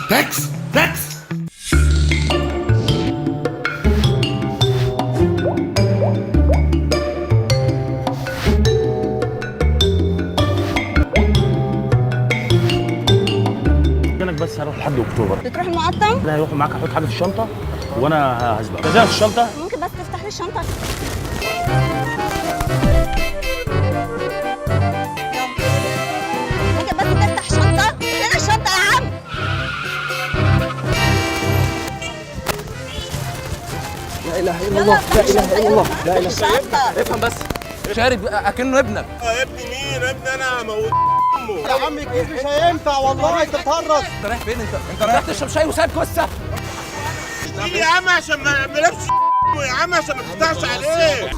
تاكس تاكس. انا بس هروح لحد اكتوبر. بتروح المقطم؟ لا هيروح معاك، هحط حاجه في الشنطه وانا هسبق. تزال في الشنطه. ممكن بس تفتح لي الشنطه؟ ممكن بس تفتح شنطه؟ هنا الشنطه يا عم. لا اله الا الله، لا اله الا الله، لا اله الا الله. افهم بس، شارب اكنه ابنك. يا ابني مين؟ ابني انا هموت امه. يا عم الكيس مش هينفع والله، انت بتهرج. انت رايح فين؟ انت رايح تشرب شاي وسايب كوسه؟ يا عم عشان ما لبسش يا عم عشان ما تفتحش عليه.